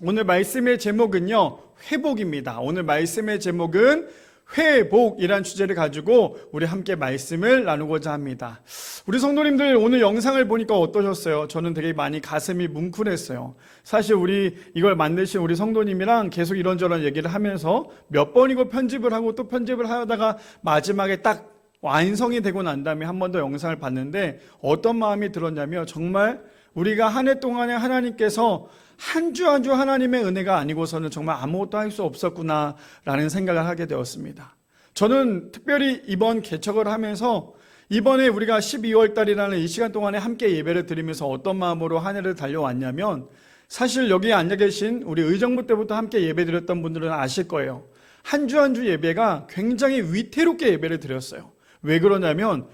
오늘 말씀의 제목은요, 회복입니다. 오늘 말씀의 제목은 회복이란 주제를 가지고 우리 함께 말씀을 나누고자 합니다. 우리 성도님들 오늘 영상을 보니까 어떠셨어요? 저는 되게 많이 가슴이 뭉클했어요. 사실 우리 이걸 만드신 우리 성도님이랑 계속 이런저런 얘기를 하면서 몇 번이고 편집을 하고 또 편집을 하다가 마지막에 딱 완성이 되고 난 다음에 한 번 더 영상을 봤는데 어떤 마음이 들었냐면, 정말 우리가 한 해 동안에 하나님께서 한 주 한 주 하나님의 은혜가 아니고서는 정말 아무것도 할 수 없었구나라는 생각을 하게 되었습니다. 저는 특별히 이번 개척을 하면서 이번에 우리가 12월 달이라는 이 시간 동안에 함께 예배를 드리면서 어떤 마음으로 한 해를 달려왔냐면, 사실 여기 앉아 계신 우리 의정부 때부터 함께 예배 드렸던 분들은 아실 거예요. 한 주 한 주 예배가 굉장히 위태롭게 예배를 드렸어요. 왜 그러냐면,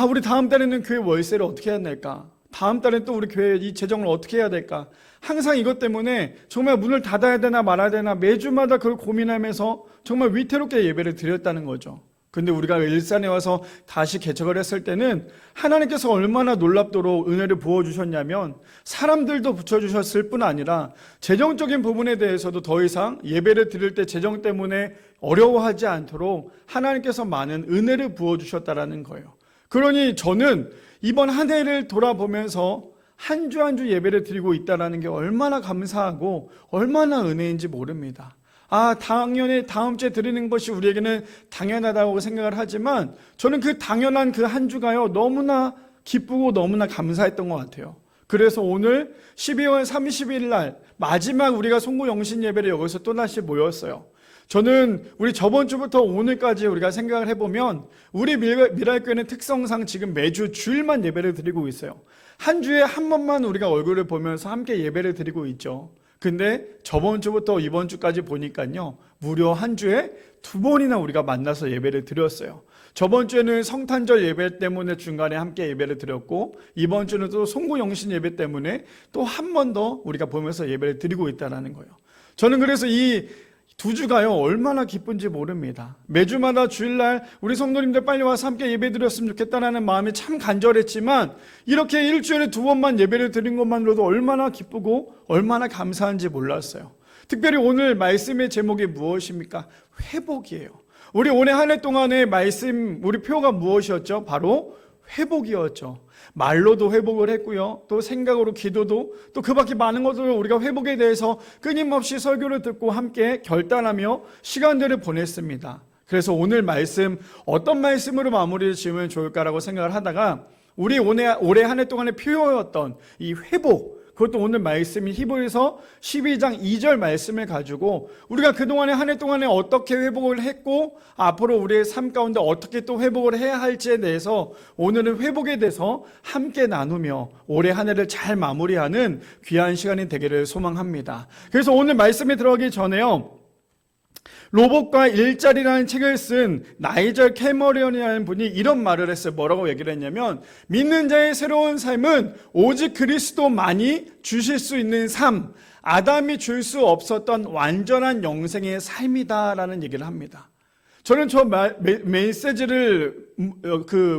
우리 다음 달에는 교회 월세를 어떻게 해야 될까? 다음 달에 또 우리 교회 이 재정을 어떻게 해야 될까? 항상 이것 때문에 정말 문을 닫아야 되나 말아야 되나 매주마다 그걸 고민하면서 정말 위태롭게 예배를 드렸다는 거죠. 근데 우리가 일산에 와서 다시 개척을 했을 때는 하나님께서 얼마나 놀랍도록 은혜를 부어주셨냐면, 사람들도 붙여주셨을 뿐 아니라 재정적인 부분에 대해서도 더 이상 예배를 드릴 때 재정 때문에 어려워하지 않도록 하나님께서 많은 은혜를 부어주셨다라는 거예요. 그러니 저는 이번 한 해를 돌아보면서 한 주 한 주 예배를 드리고 있다는 게 얼마나 감사하고 얼마나 은혜인지 모릅니다. 당연히 다음 주에 드리는 것이 우리에게는 당연하다고 생각을 하지만, 저는 그 당연한 그 한 주가요, 너무나 기쁘고 너무나 감사했던 것 같아요. 그래서 오늘 12월 30일 날 마지막 우리가 송구 영신 예배를 여기서 또다시 모였어요. 저는 우리 저번 주부터 오늘까지 우리가 생각을 해보면 우리 미랄교회는 특성상 지금 매주 주일만 예배를 드리고 있어요. 한 주에 한 번만 우리가 얼굴을 보면서 함께 예배를 드리고 있죠. 근데 저번 주부터 이번 주까지 보니까요, 무려 한 주에 2번이나 우리가 만나서 예배를 드렸어요. 저번 주에는 성탄절 예배 때문에 중간에 함께 예배를 드렸고, 이번 주는 또 송구영신 예배 때문에 또 한 번 더 우리가 보면서 예배를 드리고 있다는 거예요. 저는 그래서 이 2주가요 얼마나 기쁜지 모릅니다. 매주마다 주일날 우리 성도님들 빨리 와서 함께 예배 드렸으면 좋겠다는 마음이 참 간절했지만, 이렇게 일주일에 2번만 예배를 드린 것만으로도 얼마나 기쁘고 얼마나 감사한지 몰랐어요. 특별히 오늘 말씀의 제목이 무엇입니까? 회복이에요. 우리 올해 한 해 동안의 말씀, 우리 표가 무엇이었죠? 바로 회복이었죠. 말로도 회복을 했고요, 또 생각으로, 기도도, 또 그 밖에 많은 것들을 우리가 회복에 대해서 끊임없이 설교를 듣고 함께 결단하며 시간들을 보냈습니다. 그래서 오늘 말씀 어떤 말씀으로 마무리를 지으면 좋을까라고 생각을 하다가, 우리 올해 한 해 동안의 표였던 이 회복, 그것도 오늘 말씀이 히브리서 12장 2절 말씀을 가지고 우리가 그동안에 한 해 동안에 어떻게 회복을 했고 앞으로 우리의 삶 가운데 어떻게 또 회복을 해야 할지에 대해서 오늘은 회복에 대해서 함께 나누며 올해 한 해를 잘 마무리하는 귀한 시간이 되기를 소망합니다. 그래서 오늘 말씀에 들어가기 전에요, 로봇과 일자리라는 책을 쓴 나이절 캐머런이라는 분이 이런 말을 했어요. 뭐라고 얘기를 했냐면, 믿는 자의 새로운 삶은 오직 그리스도만이 주실 수 있는 삶, 아담이 줄 수 없었던 완전한 영생의 삶이다라는 얘기를 합니다. 저는 저 메시지를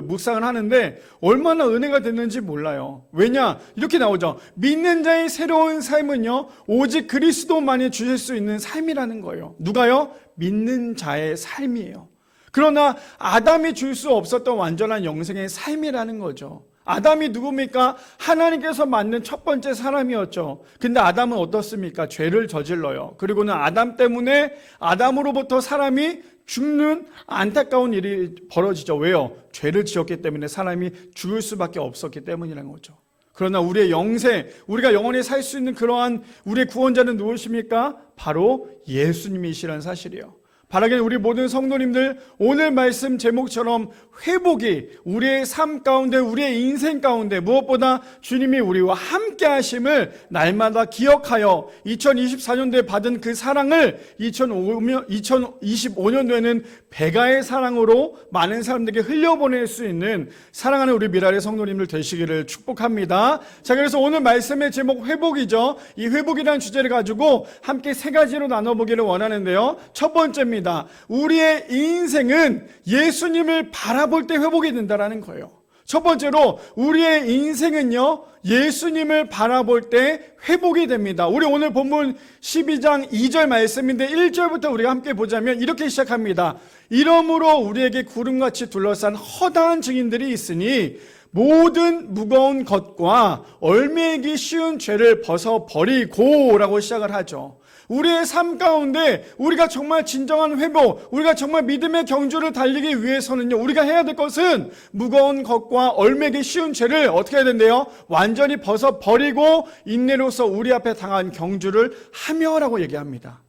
묵상을 하는데 얼마나 은혜가 됐는지 몰라요. 왜냐? 이렇게 나오죠. 믿는 자의 새로운 삶은요, 오직 그리스도만이 주실 수 있는 삶이라는 거예요. 누가요? 믿는 자의 삶이에요. 그러나 아담이 줄 수 없었던 완전한 영생의 삶이라는 거죠. 아담이 누굽니까? 하나님께서 만든 첫 번째 사람이었죠. 근데 아담은 어떻습니까? 죄를 저질러요. 그리고는 아담 때문에 아담으로부터 사람이 죽는 안타까운 일이 벌어지죠. 왜요? 죄를 지었기 때문에 사람이 죽을 수밖에 없었기 때문이라는 거죠. 그러나 우리의 영생, 우리가 영원히 살 수 있는 그러한 우리의 구원자는 누구십니까? 바로 예수님이시라는 사실이에요. 바라기는 우리 모든 성도님들 오늘 말씀 제목처럼 회복이 우리의 삶 가운데, 우리의 인생 가운데 무엇보다 주님이 우리와 함께 하심을 날마다 기억하여 2024년도에 받은 그 사랑을 2025년도에는 배가의 사랑으로 많은 사람들에게 흘려보낼 수 있는 사랑하는 우리 미랄의 성도님들 되시기를 축복합니다. 자, 그래서 오늘 말씀의 제목 회복이죠. 이 회복이라는 주제를 가지고 함께 3가지로 나눠보기를 원하는데요. 첫 번째입니다. 우리의 인생은 예수님을 바라볼 때 회복이 된다는 거예요. 첫 번째로 우리의 인생은요, 예수님을 바라볼 때 회복이 됩니다. 우리 오늘 본문 12장 2절 말씀인데 1절부터 우리가 함께 보자면 이렇게 시작합니다. 이러므로 우리에게 구름같이 둘러싼 허다한 증인들이 있으니 모든 무거운 것과 얽매이기 쉬운 죄를 벗어버리고 라고 시작을 하죠. 우리의 삶 가운데 우리가 정말 진정한 회복, 우리가 정말 믿음의 경주를 달리기 위해서는요, 우리가 해야 될 것은 무거운 것과 얽매이기 쉬운 죄를 어떻게 해야 된대요? 완전히 벗어버리고 인내로서 우리 앞에 당한 경주를 하며라고 얘기합니다.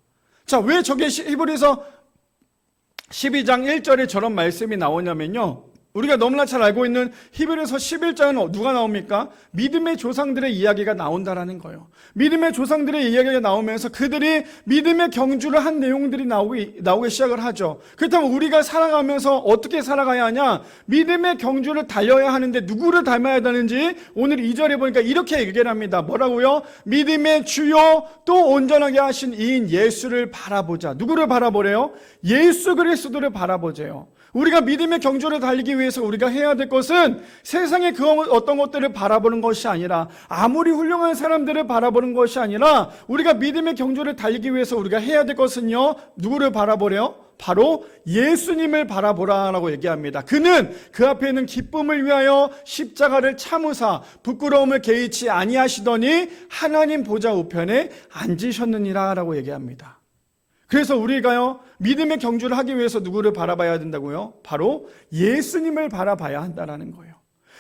자, 왜 저게 히브리서 12장 1절에 저런 말씀이 나오냐면요, 우리가 너무나 잘 알고 있는 히브리서 11장은 누가 나옵니까? 믿음의 조상들의 이야기가 나온다라는 거예요. 믿음의 조상들의 이야기가 나오면서 그들이 믿음의 경주를 한 내용들이 나오기 시작을 하죠. 그렇다면 우리가 살아가면서 어떻게 살아가야 하냐? 믿음의 경주를 달려야 하는데 누구를 닮아야 되는지 오늘 2절에 보니까 이렇게 얘기를 합니다. 뭐라고요? 믿음의 주요 또 온전하게 하신 이인 예수를 바라보자. 누구를 바라보래요? 예수 그리스도를 바라보세요. 우리가 믿음의 경주를 달리기 위해서 우리가 해야 될 것은 세상의 그 어떤 것들을 바라보는 것이 아니라, 아무리 훌륭한 사람들을 바라보는 것이 아니라, 우리가 믿음의 경주를 달리기 위해서 우리가 해야 될 것은요, 누구를 바라보래요? 바로 예수님을 바라보라라고 얘기합니다. 그는 그 앞에 있는 기쁨을 위하여 십자가를 참으사 부끄러움을 개의치 아니하시더니 하나님 보좌 우편에 앉으셨느니라 라고 얘기합니다. 그래서 우리가요, 믿음의 경주를 하기 위해서 누구를 바라봐야 된다고요? 바로 예수님을 바라봐야 한다는 거예요.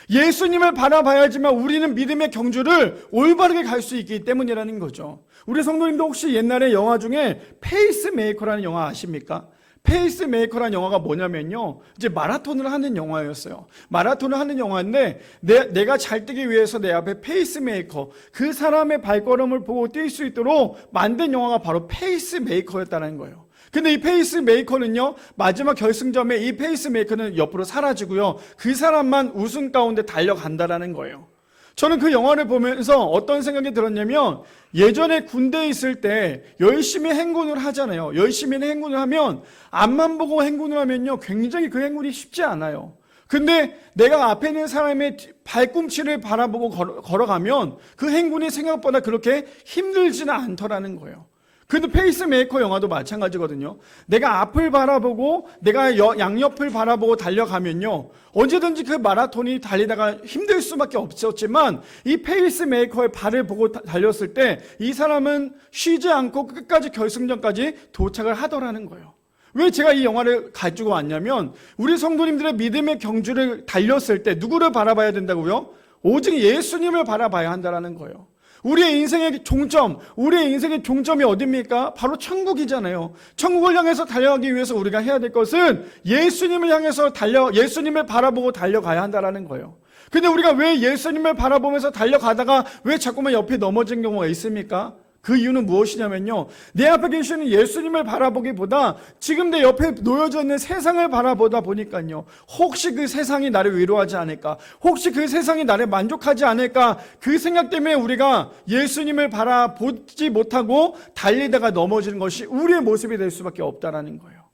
예수님을 바라봐야지만 우리는 믿음의 경주를 올바르게 갈 수 있기 때문이라는 거죠. 우리 성도님도 혹시 옛날에 영화 중에 페이스메이커라는 영화 아십니까? 페이스메이커라는 영화가 뭐냐면요, 이제 마라톤을 하는 영화였어요. 마라톤을 하는 영화인데 내가 잘 뛰기 위해서 내 앞에 페이스메이커, 그 사람의 발걸음을 보고 뛸 수 있도록 만든 영화가 바로 페이스메이커였다는 거예요. 근데 이 페이스메이커는요, 마지막 결승점에 이 페이스메이커는 옆으로 사라지고요, 그 사람만 우승 가운데 달려간다라는 거예요. 저는 그 영화를 보면서 어떤 생각이 들었냐면, 예전에 군대에 있을 때 열심히 행군을 하잖아요. 열심히 행군을 하면, 앞만 보고 행군을 하면요, 굉장히 그 행군이 쉽지 않아요. 근데 내가 앞에 있는 사람의 발꿈치를 바라보고 걸어가면 그 행군이 생각보다 그렇게 힘들지는 않더라는 거예요. 근데 페이스메이커 영화도 마찬가지거든요. 내가 앞을 바라보고 내가 양옆을 바라보고 달려가면요, 언제든지 그 마라톤이 달리다가 힘들 수밖에 없었지만, 이 페이스메이커의 발을 보고 달렸을 때 이 사람은 쉬지 않고 끝까지 결승전까지 도착을 하더라는 거예요. 왜 제가 이 영화를 가지고 왔냐면, 우리 성도님들의 믿음의 경주를 달렸을 때 누구를 바라봐야 된다고요? 오직 예수님을 바라봐야 한다는 거예요. 우리의 인생의 종점이 어디입니까? 바로 천국이잖아요. 천국을 향해서 달려가기 위해서 우리가 해야 될 것은 예수님을 향해서 예수님을 바라보고 달려가야 한다는 거예요. 근데 우리가 왜 예수님을 바라보면서 달려가다가 왜 자꾸만 옆에 넘어진 경우가 있습니까? 그 이유는 무엇이냐면요, 내 앞에 계시는 예수님을 바라보기보다 지금 내 옆에 놓여져 있는 세상을 바라보다 보니까요, 혹시 그 세상이 나를 위로하지 않을까, 혹시 그 세상이 나를 만족하지 않을까, 그 생각 때문에 우리가 예수님을 바라보지 못하고 달리다가 넘어지는 것이 우리의 모습이 될 수밖에 없다라는 거예요.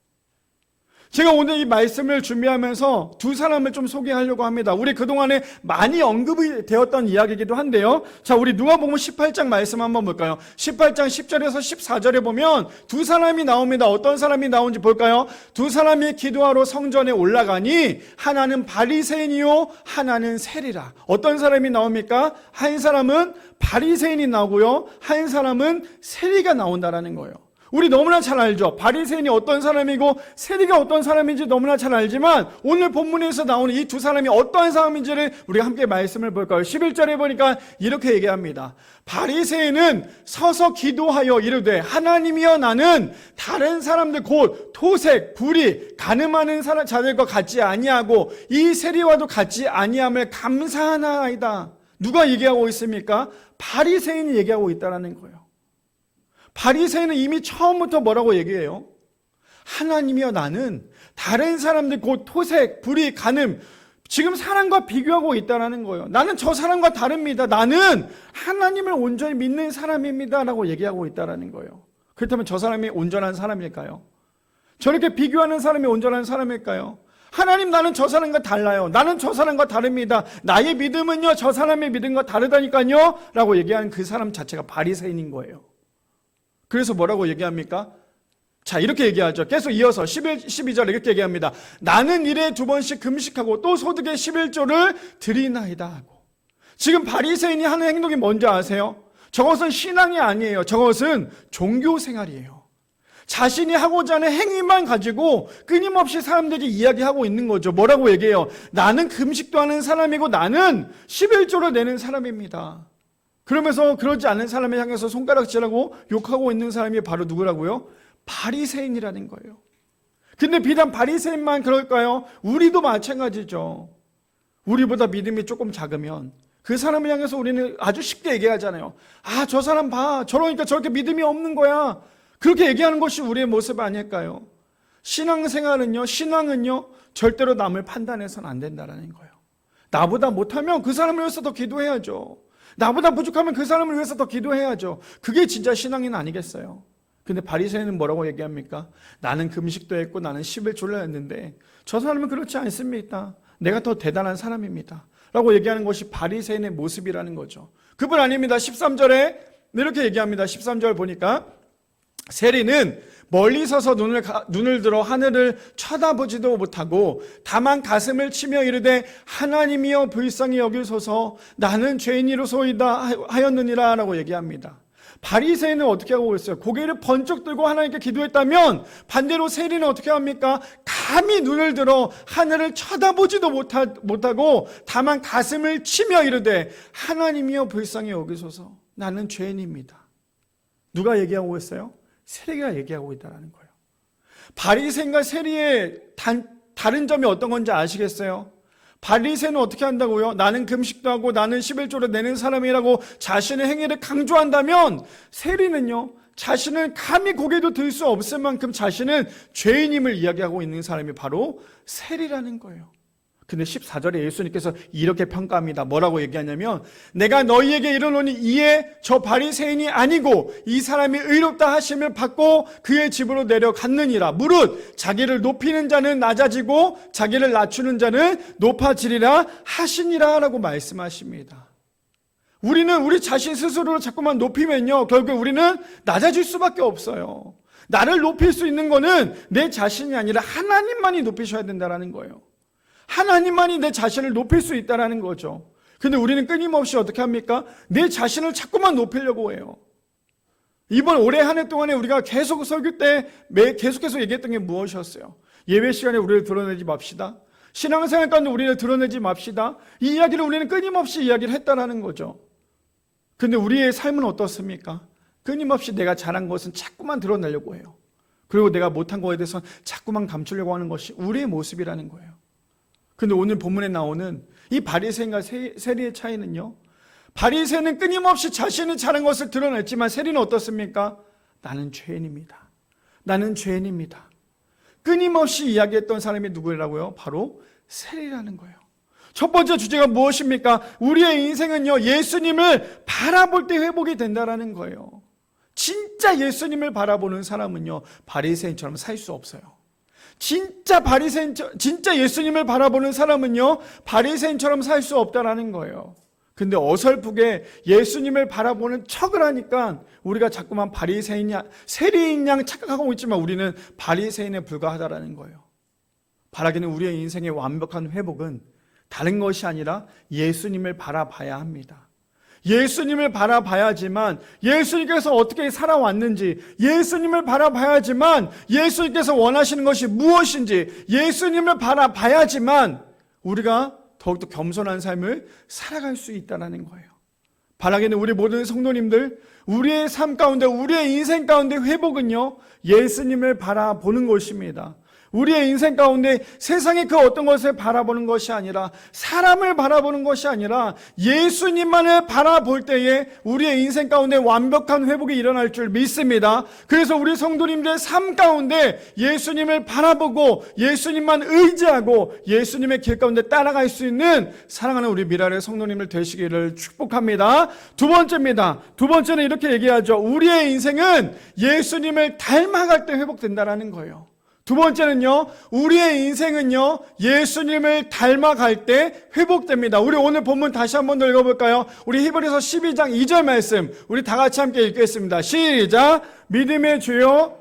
제가 오늘 이 말씀을 준비하면서 두 사람을 좀 소개하려고 합니다. 우리 그동안에 많이 언급이 되었던 이야기이기도 한데요. 자, 우리 누가복음 18장 말씀 한번 볼까요? 18장 10절에서 14절에 보면 두 사람이 나옵니다. 어떤 사람이 나온지 볼까요? 두 사람이 기도하러 성전에 올라가니 하나는 바리새인이요 하나는 세리라. 어떤 사람이 나옵니까? 한 사람은 바리새인이 나오고요, 한 사람은 세리가 나온다라는 거예요. 우리 너무나 잘 알죠. 바리새인이 어떤 사람이고 세리가 어떤 사람인지 너무나 잘 알지만, 오늘 본문에서 나오는 이 두 사람이 어떠한 사람인지를 우리가 함께 말씀을 볼까요? 11절에 보니까 이렇게 얘기합니다. 바리새인은 서서 기도하여 이르되, 하나님이여, 나는 다른 사람들 곧 토색, 불의, 가늠하는 자들과 같지 아니하고 이 세리와도 같지 아니함을 감사하나이다. 누가 얘기하고 있습니까? 바리새인이 얘기하고 있다는 거예요. 바리새인은 이미 처음부터 뭐라고 얘기해요? 하나님이여, 나는 다른 사람들 곧 토색, 불의, 간음, 지금 사람과 비교하고 있다는 거예요. 나는 저 사람과 다릅니다. 나는 하나님을 온전히 믿는 사람입니다 라고 얘기하고 있다는 거예요. 그렇다면 저 사람이 온전한 사람일까요? 저렇게 비교하는 사람이 온전한 사람일까요? 하나님, 나는 저 사람과 달라요. 나는 저 사람과 다릅니다. 나의 믿음은요, 저 사람의 믿음과 다르다니까요. 라고 얘기한 그 사람 자체가 바리새인인 거예요. 그래서 뭐라고 얘기합니까? 자, 이렇게 얘기하죠. 계속 이어서 12절 이렇게 얘기합니다. 나는 일에 2번씩 금식하고 또 소득의 11조를 드리나이다 하고. 지금 바리새인이 하는 행동이 뭔지 아세요? 저것은 신앙이 아니에요. 저것은 종교 생활이에요. 자신이 하고자 하는 행위만 가지고 끊임없이 사람들이 이야기하고 있는 거죠. 뭐라고 얘기해요? 나는 금식도 하는 사람이고 나는 11조를 내는 사람입니다. 그러면서 그러지 않는 사람을 향해서 손가락질하고 욕하고 있는 사람이 바로 누구라고요? 바리새인이라는 거예요. 근데 비단 바리새인만 그럴까요? 우리도 마찬가지죠. 우리보다 믿음이 조금 작으면 그 사람을 향해서 우리는 아주 쉽게 얘기하잖아요. 아, 저 사람 봐. 저러니까 저렇게 믿음이 없는 거야. 그렇게 얘기하는 것이 우리의 모습 아닐까요? 신앙생활은요, 신앙은요, 절대로 남을 판단해서는 안 된다는 거예요. 나보다 못하면 그 사람을 위해서 더 기도해야죠. 나보다 부족하면 그 사람을 위해서 더 기도해야죠. 그게 진짜 신앙인 아니겠어요? 근데 바리새인은 뭐라고 얘기합니까? 나는 금식도 했고 나는 11조를 했는데 저 사람은 그렇지 않습니다. 내가 더 대단한 사람입니다. 라고 얘기하는 것이 바리새인의 모습이라는 거죠. 그뿐 아닙니다. 13절에 이렇게 얘기합니다. 13절 보니까 세리는 멀리 서서 눈을 들어 하늘을 쳐다보지도 못하고 다만 가슴을 치며 이르되 하나님이여 불쌍히 여기소서 나는 죄인이로소이다 하였느니라 라고 얘기합니다. 바리새인은 어떻게 하고 있어요? 고개를 번쩍 들고 하나님께 기도했다면 반대로 세리는 어떻게 합니까? 감히 눈을 들어 하늘을 쳐다보지도 못하고 다만 가슴을 치며 이르되 하나님이여 불쌍히 여기소서 나는 죄인입니다. 누가 얘기하고 있어요? 세리가 얘기하고 있다는 거예요. 바리새인과 세리의 다른 점이 어떤 건지 아시겠어요? 바리새인은 어떻게 한다고요? 나는 금식도 하고 나는 11조를 내는 사람이라고 자신의 행위를 강조한다면 세리는요, 자신은 감히 고개도 들 수 없을 만큼 자신은 죄인임을 이야기하고 있는 사람이 바로 세리라는 거예요. 근데 14절에 예수님께서 이렇게 평가합니다. 뭐라고 얘기하냐면 내가 너희에게 이르노니 이에 저 바리새인이 아니고 이 사람이 의롭다 하심을 받고 그의 집으로 내려갔느니라. 무릇 자기를 높이는 자는 낮아지고 자기를 낮추는 자는 높아지리라 하시니라 라고 말씀하십니다. 우리는 우리 자신 스스로를 자꾸만 높이면요, 결국 우리는 낮아질 수밖에 없어요. 나를 높일 수 있는 거는 내 자신이 아니라 하나님만이 높이셔야 된다는 거예요. 하나님만이 내 자신을 높일 수 있다는 거죠. 근데 우리는 끊임없이 어떻게 합니까? 내 자신을 자꾸만 높이려고 해요. 이번 올해 한 해 동안에 우리가 계속 설교 때 계속해서 얘기했던 게 무엇이었어요? 예배 시간에 우리를 드러내지 맙시다. 신앙생활 가운데 우리를 드러내지 맙시다. 이 이야기를 우리는 끊임없이 이야기를 했다라는 거죠. 근데 우리의 삶은 어떻습니까? 끊임없이 내가 잘한 것은 자꾸만 드러내려고 해요. 그리고 내가 못한 거에 대해서 자꾸만 감추려고 하는 것이 우리의 모습이라는 거예요. 근데 오늘 본문에 나오는 이 바리새인과 세리의 차이는요, 바리새인은 끊임없이 자신이 잘한 것을 드러냈지만 세리는 어떻습니까? 나는 죄인입니다. 나는 죄인입니다. 끊임없이 이야기했던 사람이 누구라고요? 바로 세리라는 거예요. 첫 번째 주제가 무엇입니까? 우리의 인생은요, 예수님을 바라볼 때 회복이 된다라는 거예요. 진짜 예수님을 바라보는 사람은요, 바리새인처럼 살 수 없어요. 진짜 예수님을 바라보는 사람은요, 바리새인처럼 살 수 없다라는 거예요. 근데 어설프게 예수님을 바라보는 척을 하니까 우리가 자꾸만 세리인 양 착각하고 있지만 우리는 바리새인에 불과하다라는 거예요. 바라기는 우리의 인생의 완벽한 회복은 다른 것이 아니라 예수님을 바라봐야 합니다. 예수님을 바라봐야지만 예수님께서 어떻게 살아왔는지, 예수님을 바라봐야지만 예수님께서 원하시는 것이 무엇인지, 예수님을 바라봐야지만 우리가 더욱더 겸손한 삶을 살아갈 수 있다는 거예요. 바라기는 우리 모든 성도님들, 우리의 삶 가운데, 우리의 인생 가운데 회복은요, 예수님을 바라보는 것입니다. 우리의 인생 가운데 세상의 그 어떤 것을 바라보는 것이 아니라, 사람을 바라보는 것이 아니라 예수님만을 바라볼 때에 우리의 인생 가운데 완벽한 회복이 일어날 줄 믿습니다. 그래서 우리 성도님들의 삶 가운데 예수님을 바라보고 예수님만 의지하고 예수님의 길 가운데 따라갈 수 있는 사랑하는 우리 미랄의 성도님을 되시기를 축복합니다. 두 번째입니다. 두 번째는 이렇게 얘기하죠. 우리의 인생은 예수님을 닮아갈 때 회복된다는 거예요. 두 번째는요, 우리의 인생은요, 예수님을 닮아갈 때 회복됩니다. 우리 오늘 본문 다시 한 번 더 읽어볼까요? 우리 히브리서 12장 2절 말씀, 우리 다 같이 함께 읽겠습니다. 시작! 믿음의 주요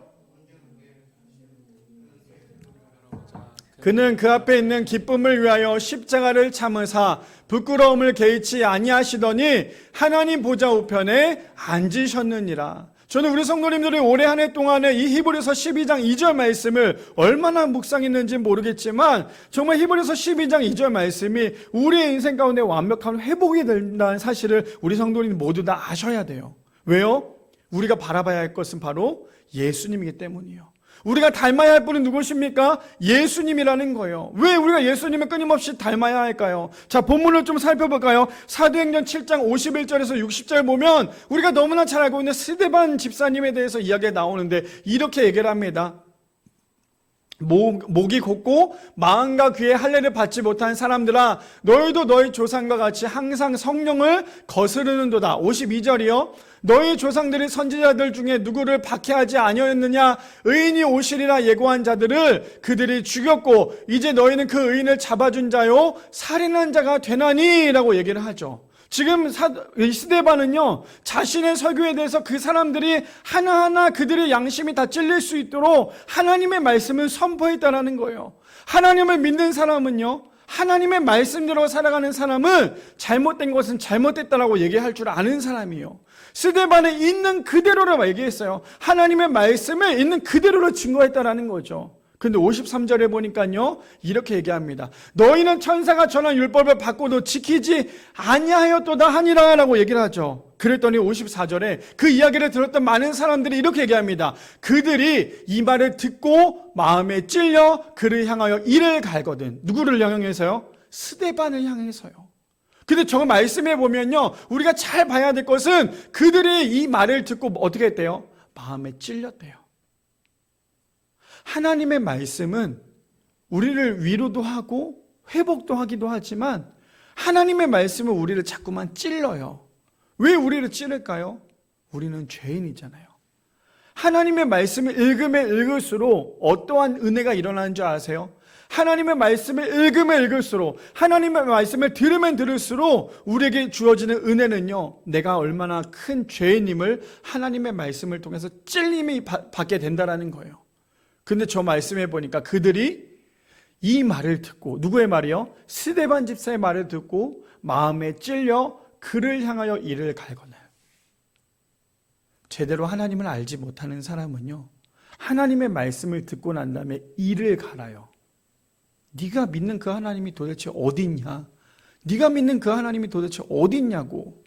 그는 그 앞에 있는 기쁨을 위하여 십자가를 참으사 부끄러움을 개의치 아니하시더니 하나님 보좌 우편에 앉으셨느니라. 저는 우리 성도님들이 올해 한 해 동안에 이 히브리서 12장 2절 말씀을 얼마나 묵상했는지 모르겠지만 정말 히브리서 12장 2절 말씀이 우리의 인생 가운데 완벽한 회복이 된다는 사실을 우리 성도님 모두 다 아셔야 돼요. 왜요? 우리가 바라봐야 할 것은 바로 예수님이기 때문이에요. 우리가 닮아야 할 분은 누구십니까? 예수님이라는 거예요. 왜 우리가 예수님을 끊임없이 닮아야 할까요? 자, 본문을 좀 살펴볼까요? 사도행전 7장 51절에서 60절 보면 우리가 너무나 잘 알고 있는 스데반 집사님에 대해서 이야기가 나오는데 이렇게 얘기를 합니다. 목이 곧고 마음과 귀에 할례를 받지 못한 사람들아, 너희도 너희 조상과 같이 항상 성령을 거스르는도다. 52절이요. 너희 조상들이 선지자들 중에 누구를 박해하지 아니하였느냐? 의인이 오시리라 예고한 자들을 그들이 죽였고 이제 너희는 그 의인을 잡아준 자요 살인한 자가 되나니? 라고 얘기를 하죠. 지금 스데반은요, 자신의 설교에 대해서 그 사람들이 하나하나 그들의 양심이 다 찔릴 수 있도록 하나님의 말씀을 선포했다라는 거예요. 하나님을 믿는 사람은요, 하나님의 말씀대로 살아가는 사람은 잘못된 것은 잘못됐다라고 얘기할 줄 아는 사람이에요. 스데반은 있는 그대로를 얘기했어요. 하나님의 말씀을 있는 그대로로 증거했다라는 거죠. 근데 53절에 보니까요, 이렇게 얘기합니다. 너희는 천사가 전한 율법을 받고도 지키지 아니하였도다 하니라 라고 얘기를 하죠. 그랬더니 54절에 그 이야기를 들었던 많은 사람들이 이렇게 얘기합니다. 그들이 이 말을 듣고 마음에 찔려 그를 향하여 이를 갈거든. 누구를 향해서요? 스데반을 향해서요. 근데 저 말씀에 보면요, 우리가 잘 봐야 될 것은 그들이 이 말을 듣고 어떻게 했대요? 마음에 찔렸대요. 하나님의 말씀은 우리를 위로도 하고 회복도 하기도 하지만 하나님의 말씀은 우리를 자꾸만 찔러요. 왜 우리를 찌를까요? 우리는 죄인이잖아요. 하나님의 말씀을 읽으면 읽을수록 어떠한 은혜가 일어나는 줄 아세요? 하나님의 말씀을 읽으면 읽을수록, 하나님의 말씀을 들으면 들을수록 우리에게 주어지는 은혜는요, 내가 얼마나 큰 죄인임을 하나님의 말씀을 통해서 찔림이 받게 된다라는 거예요. 근데 저 말씀해 보니까 그들이 이 말을 듣고, 누구의 말이요? 스데반 집사의 말을 듣고 마음에 찔려 그를 향하여 이를 갈거나요. 제대로 하나님을 알지 못하는 사람은요, 하나님의 말씀을 듣고 난 다음에 이를 갈아요. 네가 믿는 그 하나님이 도대체 어딨냐? 네가 믿는 그 하나님이 도대체 어딨냐고.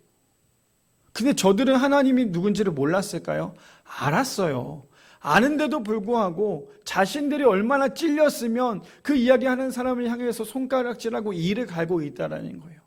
근데 저들은 하나님이 누군지를 몰랐을까요? 알았어요. 아는데도 불구하고 자신들이 얼마나 찔렸으면 그 이야기하는 사람을 향해서 손가락질하고 이를 갈고 있다라는 거예요.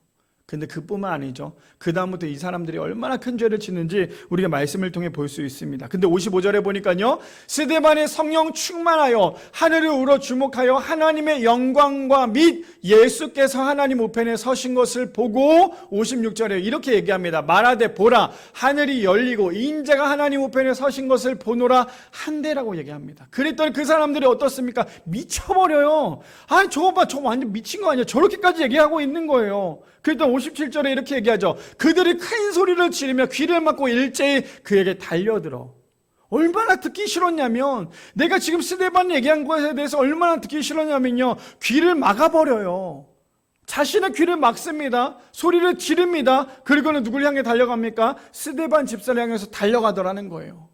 근데 그뿐만 아니죠. 그 다음부터 이 사람들이 얼마나 큰 죄를 짓는지 우리가 말씀을 통해 볼 수 있습니다. 근데 55절에 보니까요, 스데반의 성령 충만하여 하늘을 우러 주목하여 하나님의 영광과 및 예수께서 하나님 우편에 서신 것을 보고 56절에 이렇게 얘기합니다. 말하되 보라, 하늘이 열리고 인자가 하나님 우편에 서신 것을 보노라 한대라고 얘기합니다. 그랬더니 그 사람들이 어떻습니까? 미쳐버려요. 아니 저거 봐, 저거 완전 미친 거 아니야? 저렇게까지 얘기하고 있는 거예요. 그랬더니 57절에 이렇게 얘기하죠. 그들이 큰 소리를 지르며 귀를 막고 일제히 그에게 달려들어. 얼마나 듣기 싫었냐면, 내가 지금 스데반 얘기한 것에 대해서 얼마나 듣기 싫었냐면요, 귀를 막아버려요. 자신의 귀를 막습니다. 소리를 지릅니다. 그리고는 누굴 향해 달려갑니까? 스데반 집사를 향해서 달려가더라는 거예요.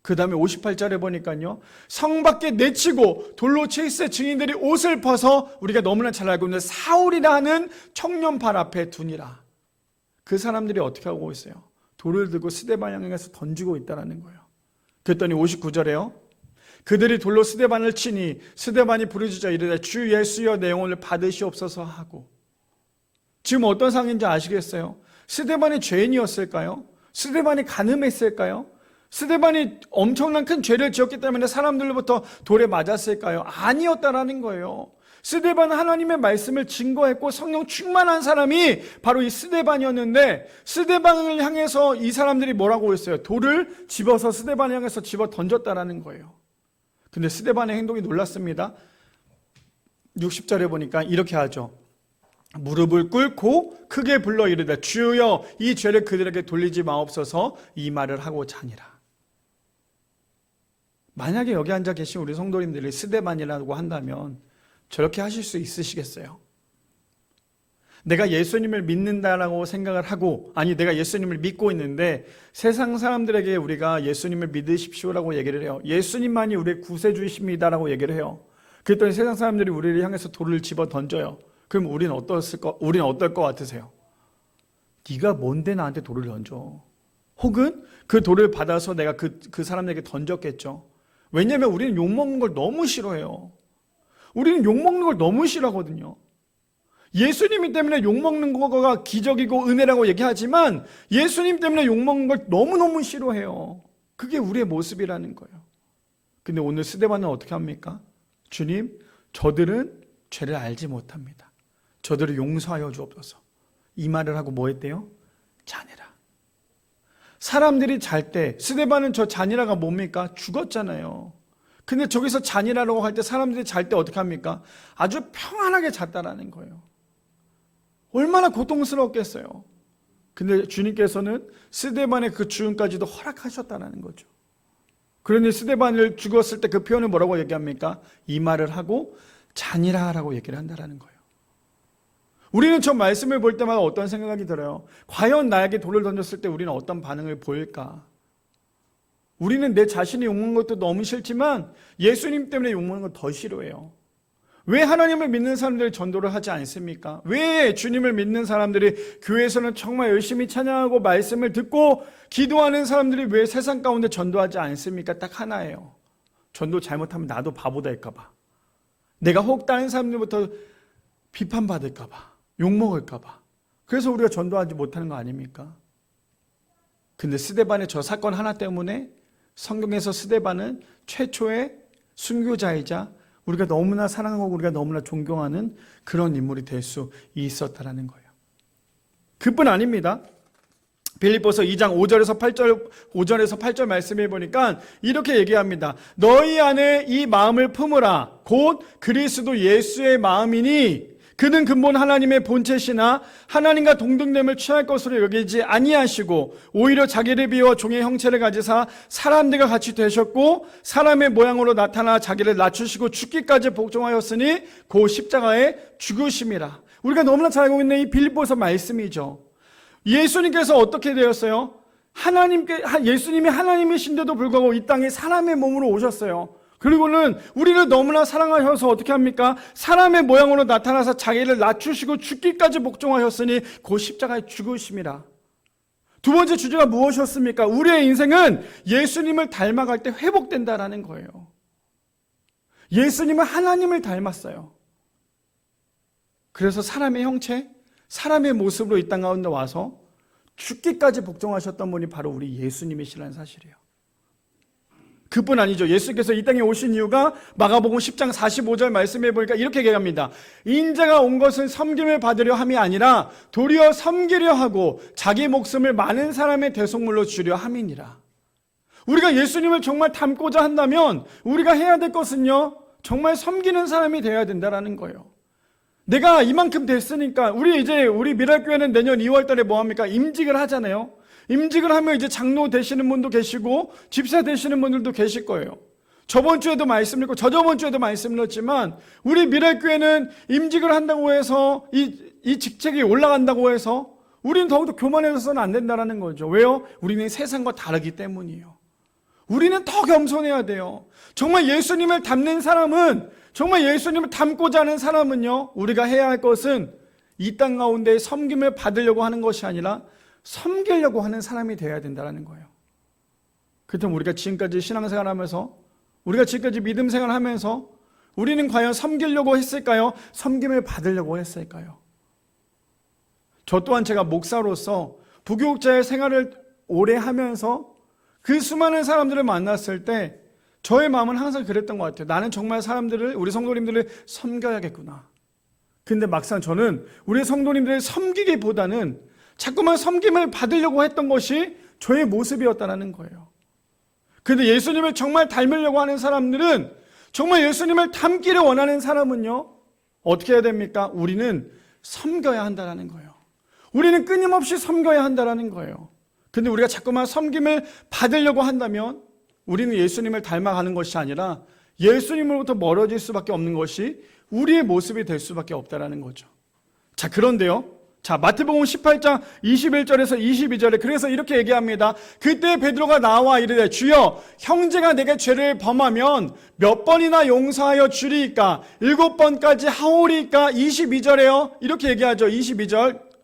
그 다음에 58절에 보니까요, 성 밖에 내치고 돌로 칠세 증인들이 옷을 벗어 우리가 너무나 잘 알고 있는 사울이라 하는 청년 발 앞에 두니라. 그 사람들이 어떻게 하고 있어요? 돌을 들고 스데반 향해서 던지고 있다는 거예요. 그랬더니 59절에요, 그들이 돌로 스데반을 치니 스데반이 부르짖어 이르되 주 예수여 내 영혼을 받으시옵소서 하고. 지금 어떤 상황인지 아시겠어요? 스데반이 죄인이었을까요? 스데반이 간음했을까요? 스데반이 엄청난 큰 죄를 지었기 때문에 사람들로부터 돌에 맞았을까요? 아니었다라는 거예요. 스데반은 하나님의 말씀을 증거했고 성령 충만한 사람이 바로 이 스데반이었는데, 스데반을 향해서 이 사람들이 뭐라고 했어요? 돌을 집어서 스데반을 향해서 집어 던졌다라는 거예요. 근데 스데반의 행동이 놀랐습니다. 60절에 보니까 이렇게 하죠. 무릎을 꿇고 크게 불러 이르되 주여 이 죄를 그들에게 돌리지 마옵소서 이 말을 하고 자니라. 만약에 여기 앉아 계신 우리 성도님들이 스데반이라고 한다면 저렇게 하실 수 있으시겠어요? 내가 예수님을 믿는다라고 생각을 하고, 아니 내가 예수님을 믿고 있는데 세상 사람들에게 우리가 예수님을 믿으십시오라고 얘기를 해요. 예수님만이 우리의 구세주이십니다라고 얘기를 해요. 그랬더니 세상 사람들이 우리를 향해서 돌을 집어 던져요. 그럼 우리는 어떨 것 같으세요? 네가 뭔데 나한테 돌을 던져? 혹은 그 돌을 받아서 내가 그 사람에게 던졌겠죠. 왜냐하면 우리는 욕먹는 걸 너무 싫어해요. 우리는 욕먹는 걸 너무 싫어하거든요. 예수님 때문에 욕먹는 거가 기적이고 은혜라고 얘기하지만 예수님 때문에 욕먹는 걸 너무너무 싫어해요. 그게 우리의 모습이라는 거예요. 근데 오늘 스데반은 어떻게 합니까? 주님, 저들은 죄를 알지 못합니다. 저들을 용서하여 주옵소서. 이 말을 하고 뭐 했대요? 자니라. 사람들이 잘 때, 스데반은 저 자니라가 뭡니까? 죽었잖아요. 근데 저기서 자니라라고 할 때 사람들이 잘 때 어떻게 합니까? 아주 평안하게 잤다라는 거예요. 얼마나 고통스러웠겠어요. 근데 주님께서는 스데반의 그 죽음까지도 허락하셨다는 거죠. 그러니 스데반을 죽었을 때 그 표현을 뭐라고 얘기합니까? 이 말을 하고 자니라라고 얘기를 한다는 거예요. 우리는 저 말씀을 볼 때마다 어떤 생각이 들어요? 과연 나에게 돌을 던졌을 때 우리는 어떤 반응을 보일까? 우리는 내 자신이 욕먹는 것도 너무 싫지만 예수님 때문에 욕먹는 건 더 싫어해요. 왜 하나님을 믿는 사람들이 전도를 하지 않습니까? 왜 주님을 믿는 사람들이 교회에서는 정말 열심히 찬양하고 말씀을 듣고 기도하는 사람들이 왜 세상 가운데 전도하지 않습니까? 딱 하나예요. 전도 잘못하면 나도 바보 될까 봐. 내가 혹 다른 사람들부터 비판받을까 봐. 욕먹을까 봐. 그래서 우리가 전도하지 못하는 거 아닙니까? 근데 스데반의 저 사건 하나 때문에 성경에서 스데반은 최초의 순교자이자 우리가 너무나 사랑하고 우리가 너무나 존경하는 그런 인물이 될 수 있었다라는 거예요. 그뿐 아닙니다. 빌립보서 2장 5절에서 8절 말씀해 보니까 이렇게 얘기합니다. 너희 안에 이 마음을 품으라. 곧 그리스도 예수의 마음이니 그는 근본 하나님의 본체시나 하나님과 동등됨을 취할 것으로 여기지 아니하시고 오히려 자기를 비워 종의 형체를 가지사 사람들과 같이 되셨고 사람의 모양으로 나타나 자기를 낮추시고 죽기까지 복종하였으니 그 십자가에 죽으심이라. 우리가 너무나 잘 알고 있는 이 빌립보서 말씀이죠. 예수님께서 어떻게 되었어요? 예수님이 하나님이신데도 불구하고 이 땅에 사람의 몸으로 오셨어요. 그리고는 우리를 너무나 사랑하셔서 어떻게 합니까? 사람의 모양으로 나타나서 자기를 낮추시고 죽기까지 복종하셨으니 그 십자가에 죽으심이라. 두 번째 주제가 무엇이었습니까? 우리의 인생은 예수님을 닮아갈 때 회복된다라는 거예요. 예수님은 하나님을 닮았어요. 그래서 사람의 형체, 사람의 모습으로 이 땅 가운데 와서 죽기까지 복종하셨던 분이 바로 우리 예수님이시라는 사실이에요. 그뿐 아니죠. 예수께서 이 땅에 오신 이유가 마가복음 10장 45절 말씀해 보니까 이렇게 얘기합니다. 인자가 온 것은 섬김을 받으려 함이 아니라 도리어 섬기려 하고 자기 목숨을 많은 사람의 대속물로 주려 함이니라. 우리가 예수님을 정말 닮고자 한다면 우리가 해야 될 것은요, 정말 섬기는 사람이 되어야 된다는 거예요. 내가 이만큼 됐으니까 우리 미랄교회는 내년 2월 달에 뭐 합니까? 임직을 하잖아요. 임직을 하면 이제 장로 되시는 분도 계시고 집사 되시는 분들도 계실 거예요. 저번 주에도 말씀드렸고 저저번 주에도 말씀드렸지만 우리 미랄교회는 임직을 한다고 해서 이 직책이 올라간다고 해서 우리는 더욱더 교만해서는 안 된다는 거죠. 왜요? 우리는 세상과 다르기 때문이에요. 우리는 더 겸손해야 돼요. 정말 예수님을 닮는 사람은, 정말 예수님을 닮고자 하는 사람은요, 우리가 해야 할 것은 이 땅 가운데 섬김을 받으려고 하는 것이 아니라 섬기려고 하는 사람이 되어야 된다는 거예요. 그렇다면 우리가 지금까지 신앙생활 하면서, 우리가 지금까지 믿음 생활하면서 우리는 과연 섬기려고 했을까요? 섬김을 받으려고 했을까요? 저 또한 제가 목사로서 부교육자의 생활을 오래 하면서 그 수많은 사람들을 만났을 때 저의 마음은 항상 그랬던 것 같아요. 나는 정말 사람들을, 우리 성도님들을 섬겨야겠구나. 근데 막상 저는 우리 성도님들을 섬기기보다는 자꾸만 섬김을 받으려고 했던 것이 저의 모습이었다는 거예요. 그런데 예수님을 정말 닮으려고 하는 사람들은 정말 예수님을 닮기를 원하는 사람은요, 어떻게 해야 됩니까? 우리는 섬겨야 한다는 거예요. 우리는 끊임없이 섬겨야 한다는 거예요. 근데 우리가 자꾸만 섬김을 받으려고 한다면 우리는 예수님을 닮아가는 것이 아니라 예수님으로부터 멀어질 수밖에 없는 것이 우리의 모습이 될 수밖에 없다는 거죠. 자, 그런데요. 자, 마태복음 18장 21절에서 22절에 그래서 이렇게 얘기합니다. 그때 베드로가 나와 이르되 주여 형제가 내게 죄를 범하면 몇 번이나 용서하여 주리이까 7번까지 하오리이까 22절에요. 이렇게 얘기하죠. 22절.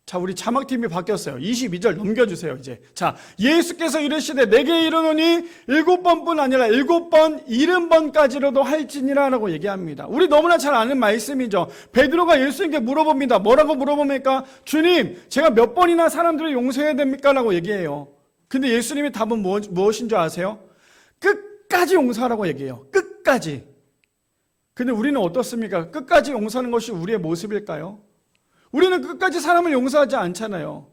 자, 우리 자막팀이 바뀌었어요. 22절 넘겨주세요, 이제. 자, 예수께서 이르시되 내게 이르노니 7번뿐 아니라 7번 70번까지로도 할지니라 라고 얘기합니다. 우리 너무나 잘 아는 말씀이죠. 베드로가 예수님께 물어봅니다. 뭐라고 물어봅니까? 주님, 제가 몇 번이나 사람들을 용서해야 됩니까? 라고 얘기해요. 근데 예수님의 답은 무엇인 줄 아세요? 끝까지 용서하라고 얘기해요. 끝까지. 근데 우리는 어떻습니까? 끝까지 용서하는 것이 우리의 모습일까요? 우리는 끝까지 사람을 용서하지 않잖아요.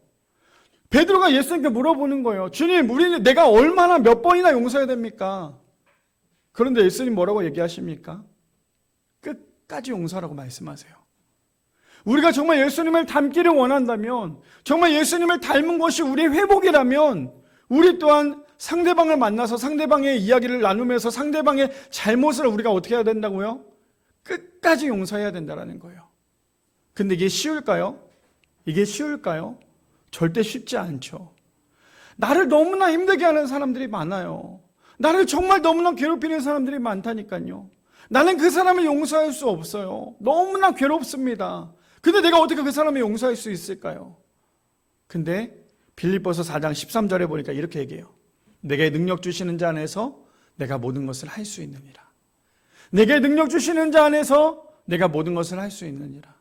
베드로가 예수님께 물어보는 거예요. 주님, 우리는 내가 얼마나 몇 번이나 용서해야 됩니까? 그런데 예수님 뭐라고 얘기하십니까? 끝까지 용서하라고 말씀하세요. 우리가 정말 예수님을 닮기를 원한다면, 정말 예수님을 닮은 것이 우리의 회복이라면 우리 또한 상대방을 만나서 상대방의 이야기를 나누면서 상대방의 잘못을 우리가 어떻게 해야 된다고요? 끝까지 용서해야 된다는 거예요. 근데 이게 쉬울까요? 이게 쉬울까요? 절대 쉽지 않죠. 나를 너무나 힘들게 하는 사람들이 많아요. 나를 정말 너무나 괴롭히는 사람들이 많다니까요. 나는 그 사람을 용서할 수 없어요. 너무나 괴롭습니다. 근데 내가 어떻게 그 사람을 용서할 수 있을까요? 근데 빌립보서 4장 13절에 보니까 이렇게 얘기해요. 내게 능력 주시는 자 안에서 내가 모든 것을 할 수 있느니라. 내게 능력 주시는 자 안에서 내가 모든 것을 할 수 있느니라.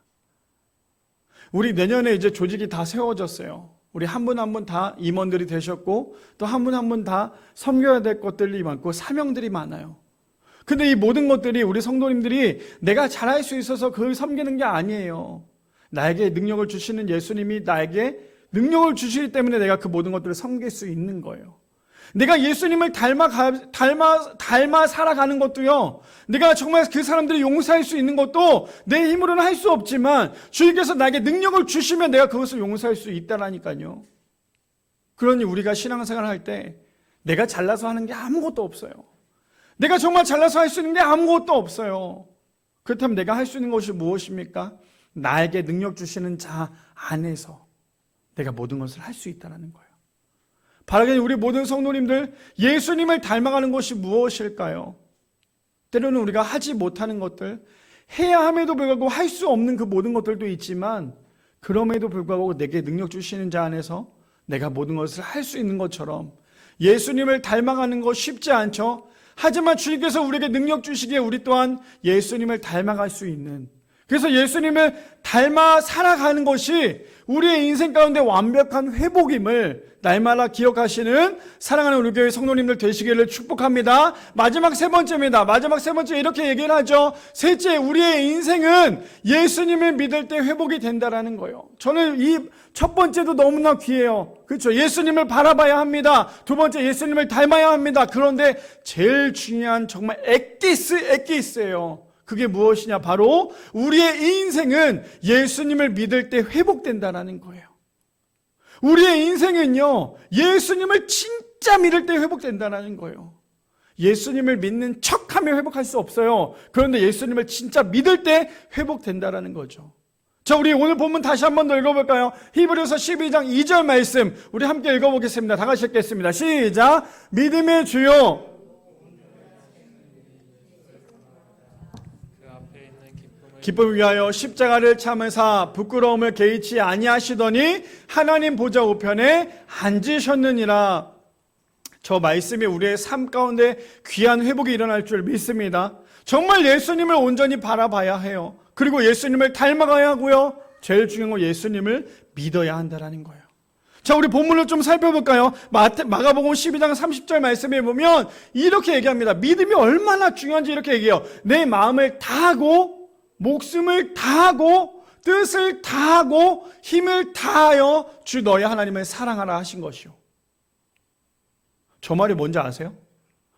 우리 내년에 이제 조직이 다 세워졌어요. 우리 한 분 한 분 다 임원들이 되셨고 또 한 분 한 분 다 섬겨야 될 것들이 많고 사명들이 많아요. 근데 이 모든 것들이 우리 성도님들이 내가 잘할 수 있어서 그걸 섬기는 게 아니에요. 나에게 능력을 주시는 예수님이 나에게 능력을 주시기 때문에 내가 그 모든 것들을 섬길 수 있는 거예요. 내가 예수님을 닮아 살아가는 것도요, 내가 정말 그 사람들을 용서할 수 있는 것도 내 힘으로는 할 수 없지만 주님께서 나에게 능력을 주시면 내가 그것을 용서할 수 있다라니까요. 그러니 우리가 신앙생활을 할 때 내가 잘나서 하는 게 아무것도 없어요. 내가 정말 잘나서 할 수 있는 게 아무것도 없어요. 그렇다면 내가 할 수 있는 것이 무엇입니까? 나에게 능력 주시는 자 안에서 내가 모든 것을 할 수 있다는 거예요. 바라기는 우리 모든 성도님들 예수님을 닮아가는 것이 무엇일까요? 때로는 우리가 하지 못하는 것들, 해야 함에도 불구하고 할 수 없는 그 모든 것들도 있지만 그럼에도 불구하고 내게 능력 주시는 자 안에서 내가 모든 것을 할 수 있는 것처럼 예수님을 닮아가는 것 쉽지 않죠? 하지만 주님께서 우리에게 능력 주시기에 우리 또한 예수님을 닮아갈 수 있는, 그래서 예수님을 닮아 살아가는 것이 우리의 인생 가운데 완벽한 회복임을 날마다 기억하시는 사랑하는 우리 교회 성도님들 되시기를 축복합니다. 마지막 세 번째입니다. 마지막 세 번째 이렇게 얘기를 하죠. 셋째, 우리의 인생은 예수님을 믿을 때 회복이 된다라는 거예요. 저는 이 첫 번째도 너무나 귀해요. 그렇죠? 예수님을 바라봐야 합니다. 두 번째, 예수님을 닮아야 합니다. 그런데 제일 중요한 정말 엑기스예요. 그게 무엇이냐? 바로 우리의 인생은 예수님을 믿을 때 회복된다라는 거예요. 우리의 인생은요, 예수님을 진짜 믿을 때 회복된다라는 거예요. 예수님을 믿는 척하며 회복할 수 없어요. 그런데 예수님을 진짜 믿을 때 회복된다라는 거죠. 자, 우리 오늘 본문 다시 한 번 더 읽어볼까요? 히브리서 12장 2절 말씀 우리 함께 읽어보겠습니다. 다 같이 읽겠습니다. 시작. 믿음의 주요 기쁨을 위하여 십자가를 참으사 부끄러움을 개의치 아니하시더니 하나님 보좌 우편에 앉으셨느니라. 저 말씀이 우리의 삶 가운데 귀한 회복이 일어날 줄 믿습니다. 정말 예수님을 온전히 바라봐야 해요. 그리고 예수님을 닮아가야 하고요. 제일 중요한 건 예수님을 믿어야 한다는 거예요. 자, 우리 본문을 좀 살펴볼까요? 마가복음 12장 30절 말씀에 보면 이렇게 얘기합니다. 믿음이 얼마나 중요한지 이렇게 얘기해요. 내 마음을 다하고 목숨을 다하고 뜻을 다하고 힘을 다하여 주 너의 하나님을 사랑하라 하신 것이요. 저 말이 뭔지 아세요?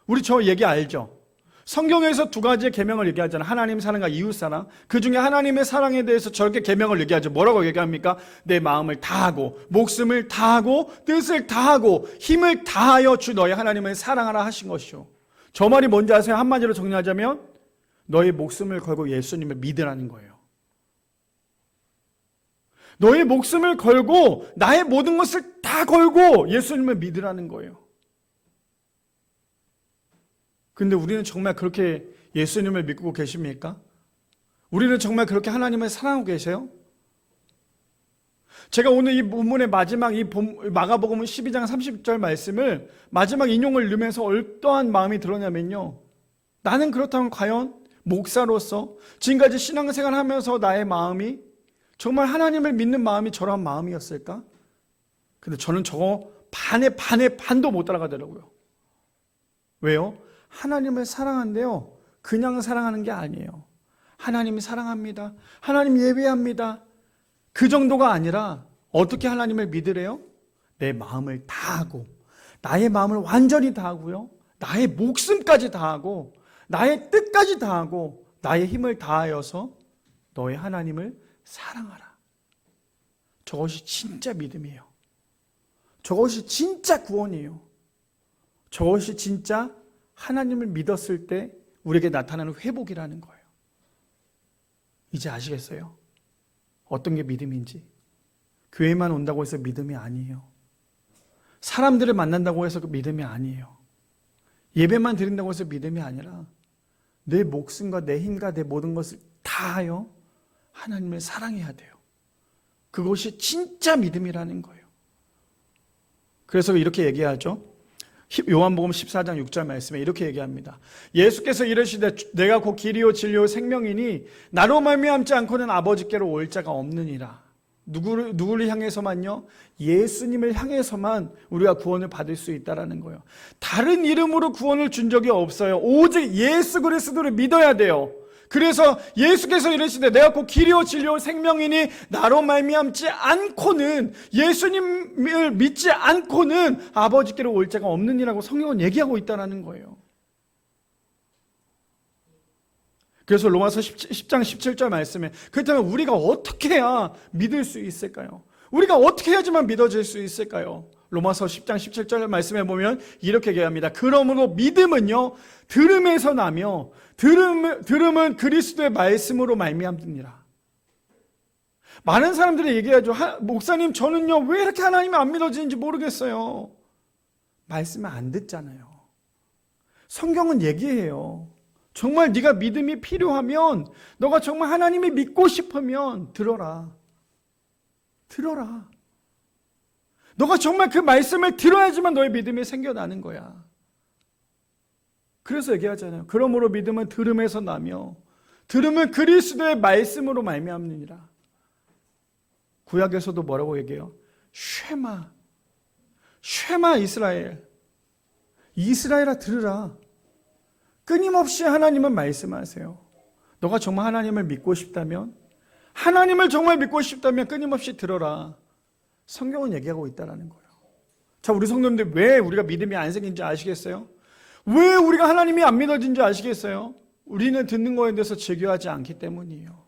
우리 저 얘기 알죠? 성경에서 두 가지의 계명을 얘기하잖아요. 하나님 사랑과 이웃 사랑. 그 중에 하나님의 사랑에 대해서 저렇게 계명을 얘기하죠. 뭐라고 얘기합니까? 내 마음을 다하고 목숨을 다하고 뜻을 다하고 힘을 다하여 주 너의 하나님을 사랑하라 하신 것이요. 저 말이 뭔지 아세요? 한마디로 정리하자면 너의 목숨을 걸고 예수님을 믿으라는 거예요. 너의 목숨을 걸고 나의 모든 것을 다 걸고 예수님을 믿으라는 거예요. 근데 우리는 정말 그렇게 예수님을 믿고 계십니까? 우리는 정말 그렇게 하나님을 사랑하고 계세요? 제가 오늘 이 본문의 마지막 이 마가복음 12장 30절 말씀을 마지막 인용을 넣으면서 어떠한 마음이 들었냐면요. 나는 그렇다면 과연 목사로서 지금까지 신앙생활 하면서 나의 마음이 정말 하나님을 믿는 마음이 저런 마음이었을까? 근데 저는 저거 반의 반도 못 따라가더라고요. 왜요? 하나님을 사랑한데요. 그냥 사랑하는 게 아니에요. 하나님이 사랑합니다. 하나님 예배합니다. 그 정도가 아니라 어떻게 하나님을 믿으래요? 내 마음을 다하고 나의 마음을 완전히 다하고요. 나의 목숨까지 다하고 나의 뜻까지 다하고 나의 힘을 다하여서 너의 하나님을 사랑하라. 저것이 진짜 믿음이에요. 저것이 진짜 구원이에요. 저것이 진짜 하나님을 믿었을 때 우리에게 나타나는 회복이라는 거예요. 이제 아시겠어요? 어떤 게 믿음인지. 교회만 온다고 해서 믿음이 아니에요. 사람들을 만난다고 해서 그 믿음이 아니에요. 예배만 드린다고 해서 믿음이 아니라 내 목숨과 내 힘과 내 모든 것을 다하여 하나님을 사랑해야 돼요. 그것이 진짜 믿음이라는 거예요. 그래서 이렇게 얘기하죠. 요한복음 14장 6절 말씀에 이렇게 얘기합니다. 예수께서 이르시되 내가 곧 길이요 진리요 생명이니 나로 말미암지 않고는 아버지께로 올 자가 없느니라. 누구를 향해서만요? 예수님을 향해서만 우리가 구원을 받을 수 있다라는 거예요. 다른 이름으로 구원을 준 적이 없어요. 오직 예수 그리스도를 믿어야 돼요. 그래서 예수께서 이르시되 내가 곧 길이요 진리요 생명이니 나로 말미암지 않고는 예수님을 믿지 않고는 아버지께로 올 자가 없느니라고 성경은 얘기하고 있다는 거예요. 그래서 로마서 10장 17절 말씀에 그렇다면 우리가 어떻게 해야 믿을 수 있을까요? 우리가 어떻게 해야지만 믿어질 수 있을까요? 로마서 10장 17절 말씀에 보면 이렇게 얘기합니다. 그러므로 믿음은요 들음에서 나며 들음은 그리스도의 말씀으로 말미암느니라. 많은 사람들이 얘기하죠. 목사님 저는요 왜 이렇게 하나님이 안 믿어지는지 모르겠어요. 말씀을 안 듣잖아요. 성경은 얘기해요. 정말 네가 믿음이 필요하면 너가 정말 하나님이 믿고 싶으면 들어라. 너가 정말 그 말씀을 들어야지만 너의 믿음이 생겨나는 거야. 그래서 얘기하잖아요. 그러므로 믿음은 들음에서 나며 들음은 그리스도의 말씀으로 말미암느니라. 구약에서도 뭐라고 얘기해요? 쉐마 이스라엘아 들으라. 끊임없이 하나님은 말씀하세요. 너가 정말 하나님을 믿고 싶다면 끊임없이 들어라. 성경은 얘기하고 있다는 거예요. 자, 우리 성도님들 왜 우리가 믿음이 안 생긴지 아시겠어요? 왜 우리가 하나님이 안 믿어진지 아시겠어요? 우리는 듣는 거에 대해서 즐겨하지 않기 때문이에요.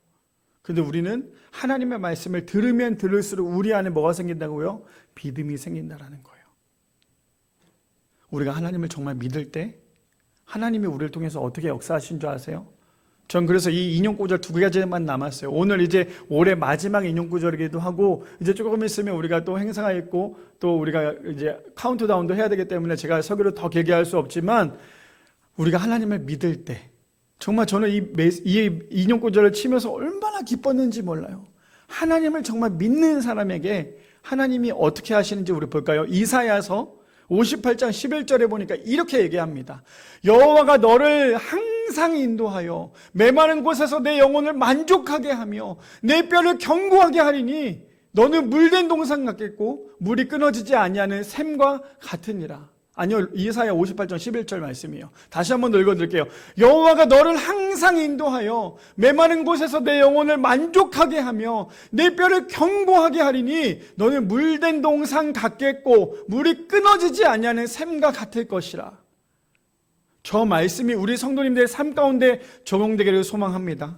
근데 우리는 하나님의 말씀을 들으면 들을수록 우리 안에 뭐가 생긴다고요? 믿음이 생긴다는 거예요. 우리가 하나님을 정말 믿을 때 하나님이 우리를 통해서 어떻게 역사하신 줄 아세요? 전 그래서 이 인용구절 두 가지만 남았어요. 오늘 이제 올해 마지막 인용구절이기도 하고 이제 조금 있으면 우리가 또 행사가 있고 또 우리가 이제 카운트다운도 해야 되기 때문에 제가 설교를 더 길게 할 수 없지만 우리가 하나님을 믿을 때 정말 저는 이 인용구절을 치면서 얼마나 기뻤는지 몰라요. 하나님을 정말 믿는 사람에게 하나님이 어떻게 하시는지 우리 볼까요? 이사야서 58장 11절에 보니까 이렇게 얘기합니다. 여호와가 너를 항상 인도하여 메마른 곳에서 내 영혼을 만족하게 하며 내 뼈를 견고하게 하리니 너는 물된 동산 같겠고 물이 끊어지지 아니하는 샘과 같으니라. 아니요, 이사야 58장 11절 말씀이에요. 다시 한번 읽어드릴게요. 여호와가 너를 항상 인도하여 메마른 곳에서 내 영혼을 만족하게 하며 내 뼈를 견고하게 하리니 너는 물된 동산 같겠고 물이 끊어지지 아니하는 샘과 같을 것이라. 저 말씀이 우리 성도님들의 삶 가운데 적용되기를 소망합니다.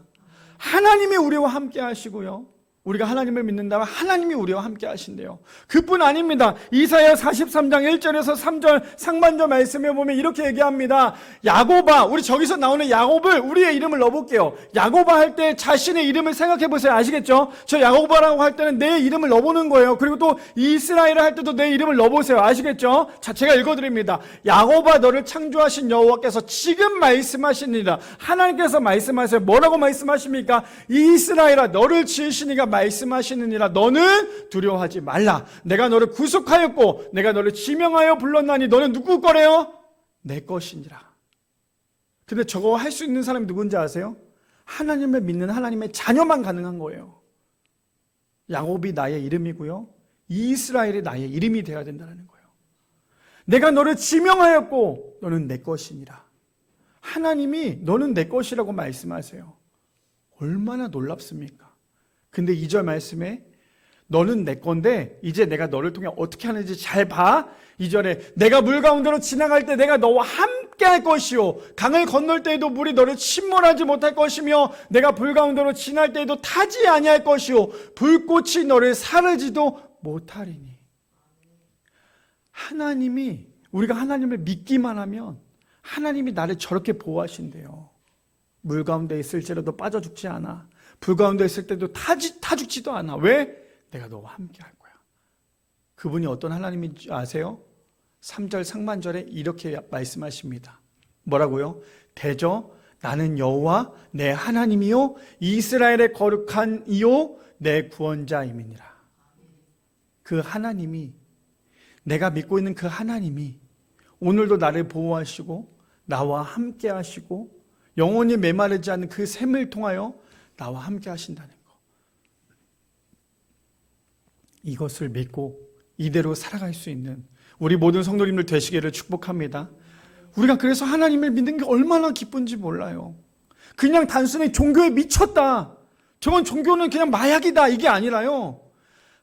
하나님이 우리와 함께 하시고요, 우리가 하나님을 믿는다면 하나님이 우리와 함께 하신대요. 그뿐 아닙니다. 이사야 43장 1절에서 3절 상반절 말씀에 보면 이렇게 얘기합니다. 야고바, 우리 저기서 나오는 야곱을 우리의 이름을 넣어볼게요. 야고바 할 때 자신의 이름을 생각해 보세요. 아시겠죠? 저 야고바라고 할 때는 내 이름을 넣어보는 거예요. 그리고 또 이스라엘을 할 때도 내 이름을 넣어보세요. 아시겠죠? 자, 제가 읽어드립니다. 야고바, 너를 창조하신 여호와께서 지금 말씀하시니라. 하나님께서 말씀하세요. 뭐라고 말씀하십니까? 이스라엘아, 너를 지으시니가 말씀하시느니라. 너는 두려워하지 말라. 내가 너를 구속하였고 내가 너를 지명하여 불렀나니 너는 누구 거래요? 내 것이니라. 근데 저거 할 수 있는 사람이 누군지 아세요? 하나님을 믿는 하나님의 자녀만 가능한 거예요. 야곱이 나의 이름이고요, 이스라엘이 나의 이름이 되어야 된다는 거예요. 내가 너를 지명하였고 너는 내 것이니라. 하나님이 너는 내 것이라고 말씀하세요. 얼마나 놀랍습니까? 근데 2절 말씀에 너는 내 건데 이제 내가 너를 통해 어떻게 하는지 잘 봐. 2절에 내가 물 가운데로 지나갈 때 내가 너와 함께 할 것이요, 강을 건널 때에도 물이 너를 침몰하지 못할 것이며 내가 불 가운데로 지날 때에도 타지 아니할 것이요, 불꽃이 너를 사르지도 못하리니. 하나님이, 우리가 하나님을 믿기만 하면 하나님이 나를 저렇게 보호하신대요. 물 가운데 있을지라도 빠져 죽지 않아. 불 가운데 있을 때도 타 죽지도 않아. 왜? 내가 너와 함께 할 거야. 그분이 어떤 하나님인지 아세요? 3절 상반절에 이렇게 말씀하십니다. 뭐라고요? 대저 나는 여호와 내 하나님이요 이스라엘의 거룩한 이요 내 구원자임이니라. 그 하나님이, 내가 믿고 있는 그 하나님이 오늘도 나를 보호하시고 나와 함께 하시고 영원히 메마르지 않는 그 샘을 통하여 나와 함께 하신다는 거. 이것을 믿고 이대로 살아갈 수 있는 우리 모든 성도님들 되시기를 축복합니다. 우리가 그래서 하나님을 믿는 게 얼마나 기쁜지 몰라요. 그냥 단순히 종교에 미쳤다, 저건 종교는 그냥 마약이다, 이게 아니라요.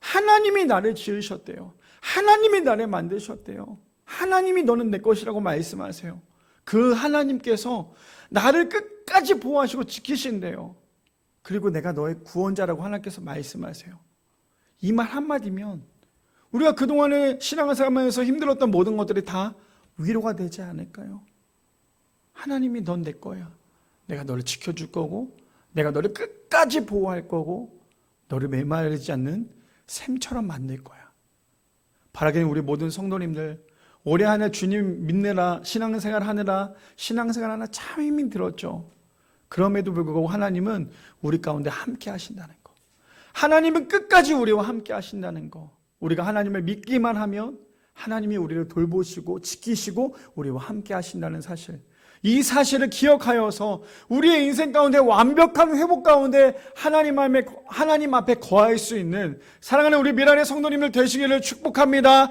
하나님이 나를 지으셨대요. 하나님이 나를 만드셨대요. 하나님이 너는 내 것이라고 말씀하세요. 그 하나님께서 나를 끝까지 보호하시고 지키신대요. 그리고 내가 너의 구원자라고 하나님께서 말씀하세요. 이 말 한마디면 우리가 그동안에 신앙생활하면서 힘들었던 모든 것들이 다 위로가 되지 않을까요? 하나님이 넌 내 거야. 내가 너를 지켜줄 거고 내가 너를 끝까지 보호할 거고 너를 메마르지 않는 샘처럼 만들 거야. 바라기는 우리 모든 성도님들 올해 한 해 주님 믿느라 신앙생활 하느라 신앙생활 하나 참 힘이 들었죠. 그럼에도 불구하고 하나님은 우리 가운데 함께 하신다는 거, 하나님은 끝까지 우리와 함께 하신다는 거, 우리가 하나님을 믿기만 하면 하나님이 우리를 돌보시고 지키시고 우리와 함께 하신다는 사실, 이 사실을 기억하여서 우리의 인생 가운데 완벽한 회복 가운데 하나님 앞에 거할 수 있는 사랑하는 우리 미란의 성도님들 되시기를 축복합니다.